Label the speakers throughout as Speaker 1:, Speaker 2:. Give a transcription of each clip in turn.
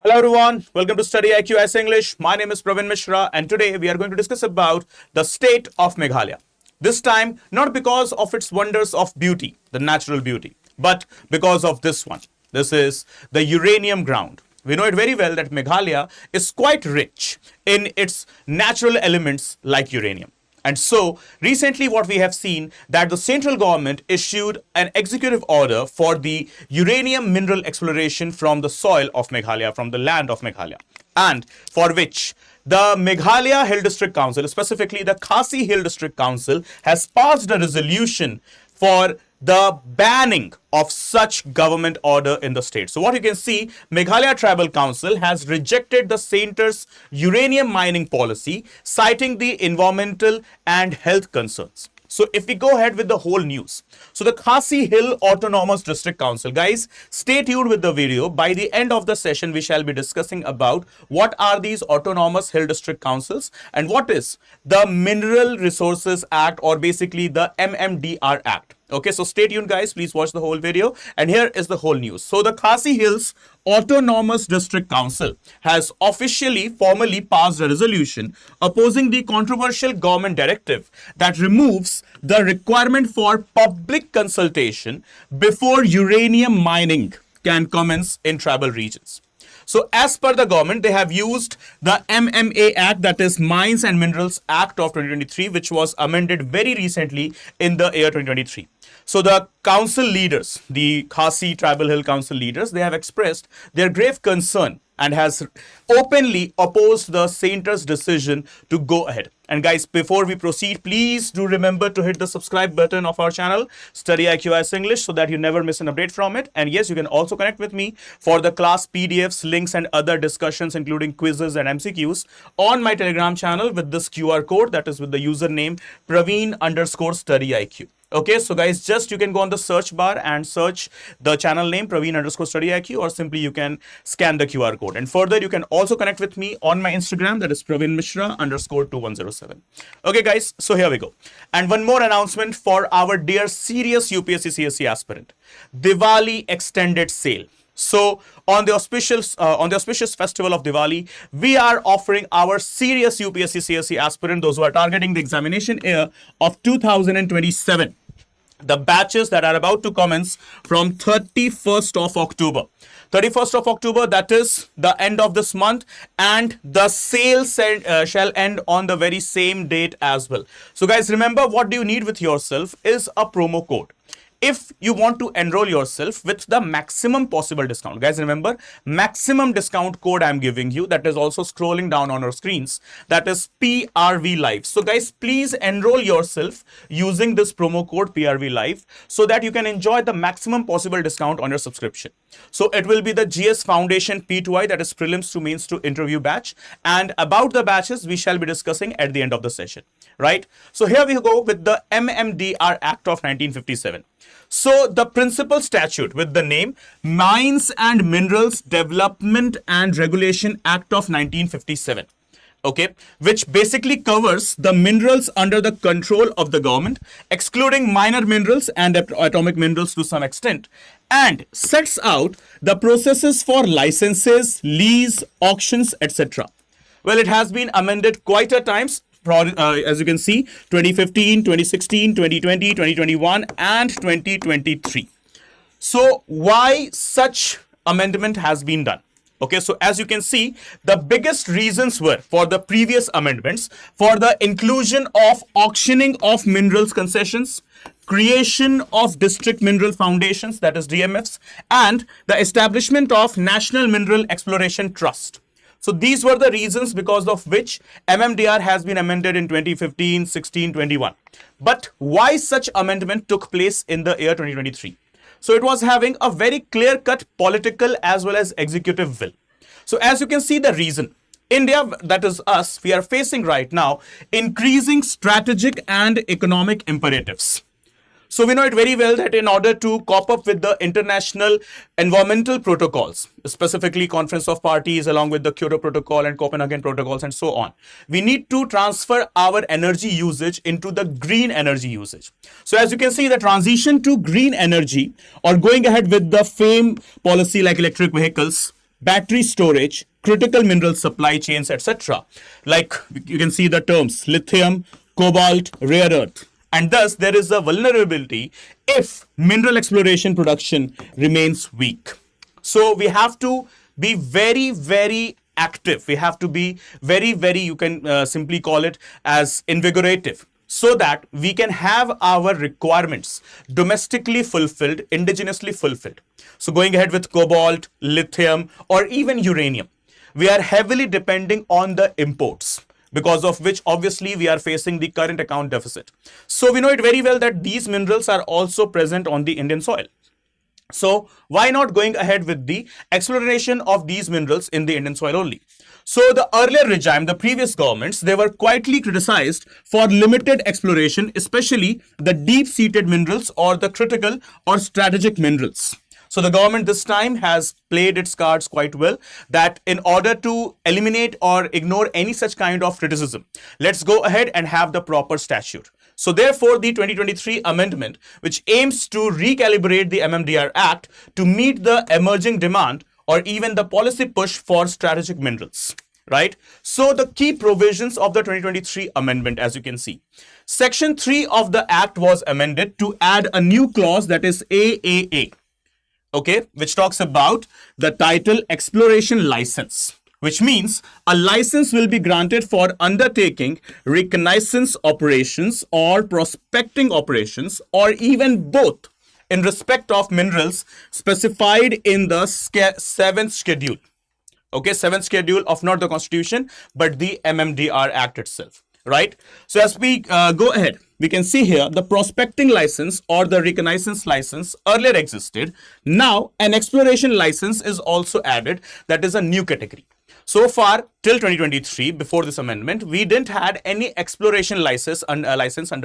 Speaker 1: Hello everyone, welcome to StudyIQ as English. My name is Praveen Mishra and today we are going to discuss about the state of Meghalaya. This time not because of its wonders of beauty, the natural beauty, but because of this one. This is the uranium ground. We know it very well that Meghalaya is quite rich in its natural elements like uranium. And so recently what we have seen that the central government issued an executive order for the uranium mineral exploration from the soil of Meghalaya, from the land of Meghalaya, and for which the Meghalaya Hill District Council, specifically the Khasi Hill District Council, has passed a resolution for the banning of such government order in the state. So what you can see, Meghalaya Tribal Council has rejected the center's uranium mining policy, citing the environmental and health concerns. So if we go ahead with the whole news. So the Khasi Hill Autonomous District Council, guys, stay tuned with the video. By the end of the session, we shall be discussing about what are these Autonomous Hill District Councils and what is the Mineral Resources Act, or basically the MMDR Act. Okay, so stay tuned, guys. Please watch the whole video. And here is the whole news. So the Khasi Hills Autonomous District Council has formally passed a resolution opposing the controversial government directive that removes the requirement for public consultation before uranium mining can commence in tribal regions. So as per the government, they have used the MMA Act, that is Mines and Minerals Act of 2023, which was amended very recently in the year 2023. So the council leaders, the Khasi Tribal Hill Council leaders, they have expressed their grave concern and has openly opposed the center's decision to go ahead. And guys, before we proceed, please do remember to hit the subscribe button of our channel, StudyIQ as English, so that you never miss an update from it. And yes, you can also connect with me for the class PDFs, links, and other discussions, including quizzes and MCQs on my Telegram channel with this QR code, that is with the username Praveen_StudyIQ. Okay, so guys, just you can go on the search bar and search the channel name Praveen_StudyIQ, or simply you can scan the QR code. And further, you can also connect with me on my Instagram, that is Praveen Mishra_2107. Okay, guys, so here we go. And one more announcement for our dear serious UPSC CSE aspirant: Diwali extended sale. So on the auspicious festival of Diwali, we are offering our serious UPSC CSE aspirant, those who are targeting the examination year of 2027, the batches that are about to commence from 31st of October. 31st of October, that is the end of this month, and the sale shall end on the very same date as well. So guys, remember, what do you need with yourself is a promo code if you want to enroll yourself with the maximum possible discount. Guys, remember, maximum discount code I'm giving you, that is also scrolling down on our screens, that is PRV Live. So guys, please enroll yourself using this promo code PRV Live so that you can enjoy the maximum possible discount on your subscription. So it will be the GS Foundation P2I, that is prelims to mains to interview batch, and about the batches we shall be discussing at the end of the session, right? So here we go with the MMDR Act of 1957. So the principal statute with the name Mines and Minerals Development and Regulation Act of 1957, okay, which basically covers the minerals under the control of the government, excluding minor minerals and atomic minerals to some extent, and sets out the processes for licenses, lease, auctions, etc. Well, it has been amended quite a times. As you can see, 2015, 2016, 2020, 2021, and 2023. So why such amendment has been done? Okay, so as you can see, the biggest reasons were for the previous amendments for the inclusion of auctioning of minerals concessions, creation of district mineral foundations, that is DMFs, and the establishment of National Mineral Exploration Trust. So these were the reasons because of which MMDR has been amended in 2015, 16, 21. But why such amendment took place in the year 2023? So it was having a very clear-cut political as well as executive will. So as you can see, the reason, India, that is us, we are facing right now increasing strategic and economic imperatives. So we know it very well that in order to cope up with the international environmental protocols, specifically Conference of Parties along with the Kyoto Protocol and Copenhagen Protocols and so on, we need to transfer our energy usage into the green energy usage. So as you can see, the transition to green energy or going ahead with the FAME policy like electric vehicles, battery storage, critical mineral supply chains, etc. Like you can see the terms lithium, cobalt, rare earth. And thus, there is a vulnerability if mineral exploration production remains weak. So we have to be very, very active. We have to be very, very, you can simply call it as invigorative, so that we can have our requirements domestically fulfilled, indigenously fulfilled. So going ahead with cobalt, lithium, or even uranium, we are heavily depending on the imports, because of which obviously we are facing the current account deficit. So we know it very well that these minerals are also present on the Indian soil. So why not going ahead with the exploration of these minerals in the Indian soil only? So the earlier regime, the previous governments, they were quietly criticized for limited exploration, especially the deep-seated minerals or the critical or strategic minerals. So the government this time has played its cards quite well, that in order to eliminate or ignore any such kind of criticism, let's go ahead and have the proper statute. So therefore, the 2023 amendment, which aims to recalibrate the MMDR Act to meet the emerging demand or even the policy push for strategic minerals, right? So the key provisions of the 2023 amendment, as you can see, Section 3 of the Act was amended to add a new clause, that is AAA, okay, which talks about the title exploration license, which means a license will be granted for undertaking reconnaissance operations or prospecting operations, or even both, in respect of minerals specified in the 7th schedule. Okay, 7th schedule of not the Constitution, but the MMDR Act itself, right? So as we go ahead, we can see here the prospecting license or the reconnaissance license earlier existed. Now an exploration license is also added. That is a new category. So far till 2023, before this amendment, we didn't had any exploration license under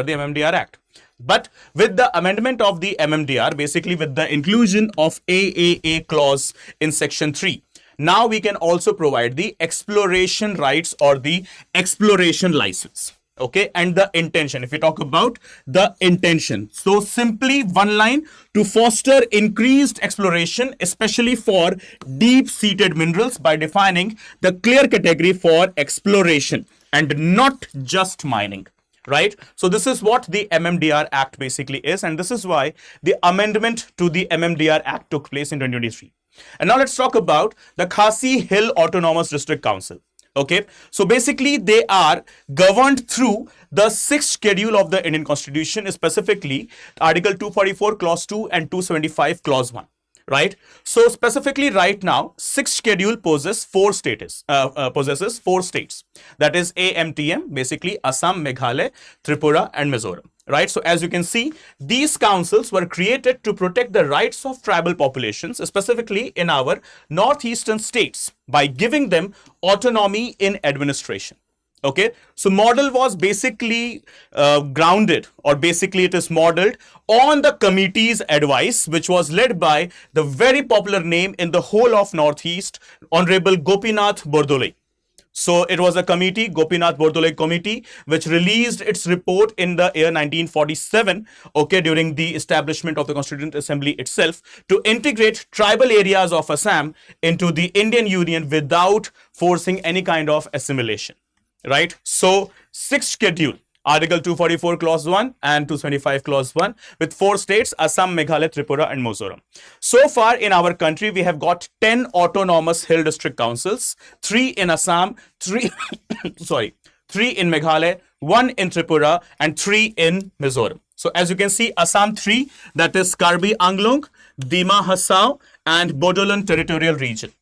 Speaker 1: the MMDR Act. But with the amendment of the MMDR, basically with the inclusion of AAA clause in Section 3, now we can also provide the exploration rights or the exploration license. Okay, and the intention, if we talk about the intention, so simply one line: to foster increased exploration, especially for deep-seated minerals, by defining the clear category for exploration and not just mining, right? So this is what the MMDR Act basically is, and this is why the amendment to the MMDR Act took place in 2023. And now let's talk about the Khasi Hill Autonomous District Council. Okay, so basically they are governed through the 6th schedule of the Indian Constitution, specifically Article 244 Clause 2 and 275 Clause 1, right? So specifically right now, 6th schedule possesses 4 states. That is AMTM, basically Assam, Meghalaya, Tripura and Mizoram. Right, so as you can see, these councils were created to protect the rights of tribal populations, specifically in our northeastern states, by giving them autonomy in administration. Okay, so model was basically grounded, or basically it is modeled on the committee's advice, which was led by the very popular name in the whole of Northeast, Honorable Gopinath Bordoloi. So it was a committee, Gopinath Bordoloi Committee, which released its report in the year 1947, okay, during the establishment of the Constituent Assembly itself, to integrate tribal areas of Assam into the Indian Union without forcing any kind of assimilation, right? So 6th schedule, Article 244 Clause 1 and 275 Clause 1, with 4 states: Assam, Meghalaya, Tripura and Mizoram. So far in our country, we have got 10 autonomous hill district councils, 3 in Assam, 3 in Meghalaya, 1 in Tripura and 3 in Mizoram. So as you can see, Assam 3, that is Karbi Anglong, Dima Hasao and Bodoland Territorial Region.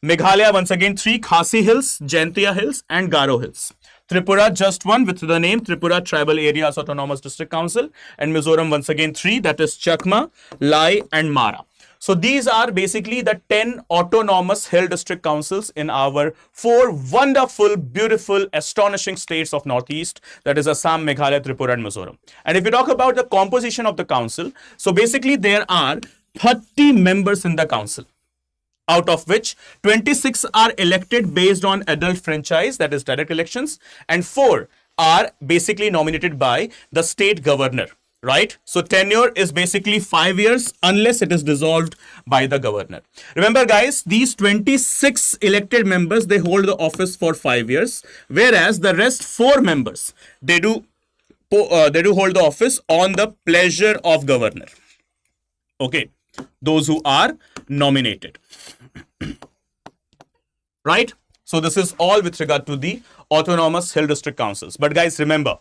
Speaker 1: Meghalaya once again 3, Khasi Hills, Jaintia Hills and Garo Hills. Tripura just 1 with the name Tripura Tribal Areas Autonomous District Council, and Mizoram once again 3, that is Chakma, Lai and Mara. So these are basically the 10 autonomous hill district councils in our 4 wonderful, beautiful, astonishing states of Northeast, that is Assam, Meghalaya, Tripura and Mizoram. And if you talk about the composition of the council, so basically there are 30 members in the council, out of which 26 are elected based on adult franchise, that is direct elections, and 4 are basically nominated by the state governor. right? So tenure is basically 5 years unless it is dissolved by the governor. Remember guys, these 26 elected members, they hold the office for 5 years, whereas the rest 4 members, they do hold the office on the pleasure of governor. Okay, those who are nominated, right? So this is all with regard to the autonomous hill district councils. But guys, remember,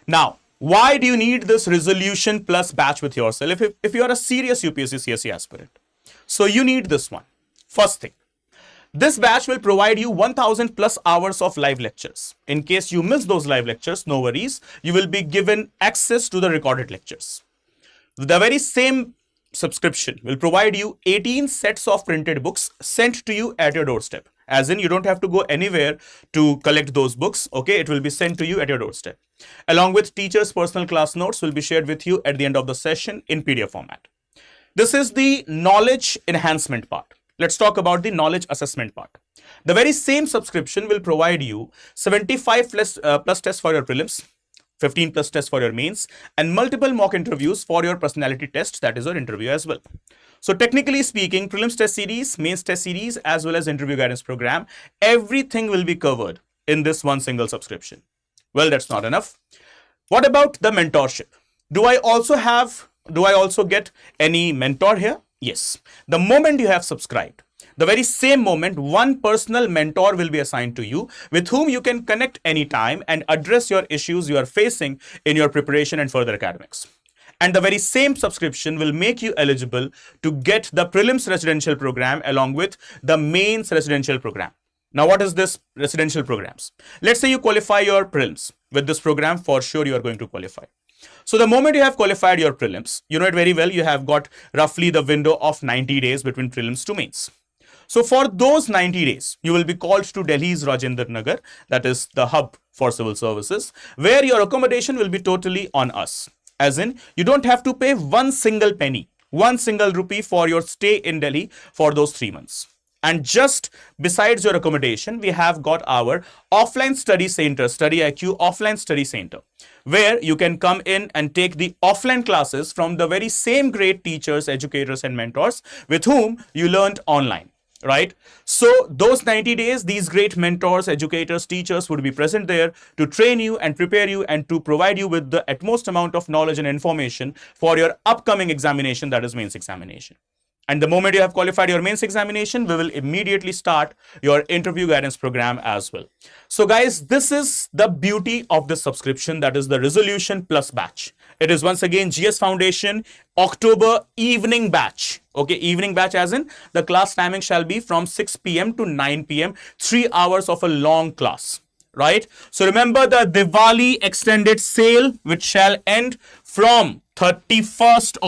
Speaker 1: now, why do you need this resolution plus batch with yourself if you are a serious UPSC CSE aspirant? So you need this one. First thing, this batch will provide you 1000 plus hours of live lectures. In case you miss those live lectures, no worries, you will be given access to the recorded lectures. The very same subscription will provide you 18 sets of printed books sent to you at your doorstep. As in, you don't have to go anywhere to collect those books. Okay, it will be sent to you at your doorstep. Along with teachers' personal class notes will be shared with you at the end of the session in PDF format. This is the knowledge enhancement part. Let's talk about the knowledge assessment part. The very same subscription will provide you 75 plus tests for your prelims, 15 plus tests for your mains, and multiple mock interviews for your personality test, that is your interview as well. So technically speaking, prelims test series, mains test series, as well as interview guidance program, everything will be covered in this one single subscription. Well, that's not enough. What about the mentorship? Do I also get any mentor here? Yes. The moment you have subscribed, the very same moment, one personal mentor will be assigned to you with whom you can connect anytime and address your issues you are facing in your preparation and further academics. And the very same subscription will make you eligible to get the prelims residential program along with the mains residential program. Now, what is this residential programs? Let's say you qualify your prelims. With this program, for sure you are going to qualify. So the moment you have qualified your prelims, you know it very well, you have got roughly the window of 90 days between prelims to mains. So for those 90 days, you will be called to Delhi's Rajendra Nagar, that is the hub for civil services, where your accommodation will be totally on us. As in, you don't have to pay one single penny, one single rupee for your stay in Delhi for those 3 months. And just besides your accommodation, we have got our offline study center, StudyIQ offline study center, where you can come in and take the offline classes from the very same great teachers, educators, and mentors with whom you learned online. Right? So those 90 days, these great mentors, educators, teachers would be present there to train you and prepare you and to provide you with the utmost amount of knowledge and information for your upcoming examination, that is mains examination. And the moment you have qualified your mains examination, we will immediately start your interview guidance program as well. So guys, this is the beauty of this subscription, that is the resolution plus batch. It is once again GS Foundation October evening batch. Okay, evening batch as in the class timing shall be from 6 p.m. to 9 p.m. 3 hours of a long class. Right? So remember the Diwali extended sale, which shall end from 31st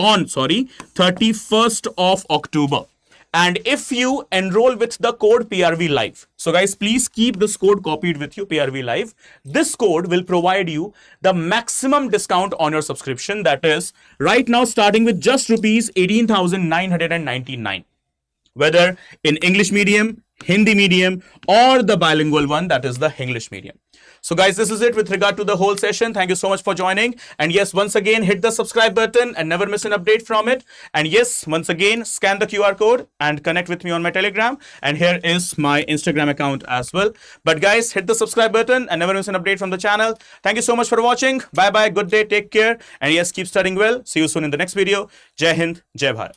Speaker 1: of October. And if you enroll with the code PRV Live, so guys, please keep this code copied with you, PRV Live. This code will provide you the maximum discount on your subscription. That is right now starting with just rupees 18,999. Whether in English medium, Hindi medium, or the bilingual one, that is the English medium. So guys, this is it with regard to the whole session. Thank you so much for joining. And yes, once again, hit the subscribe button and never miss an update from it. And yes, once again, scan the QR code and connect with me on my Telegram. And here is my Instagram account as well. But guys, hit the subscribe button and never miss an update from the channel. Thank you so much for watching. Bye bye. Good day. Take care. And yes, keep studying well. See you soon in the next video. Jai Hind. Jai Bharat.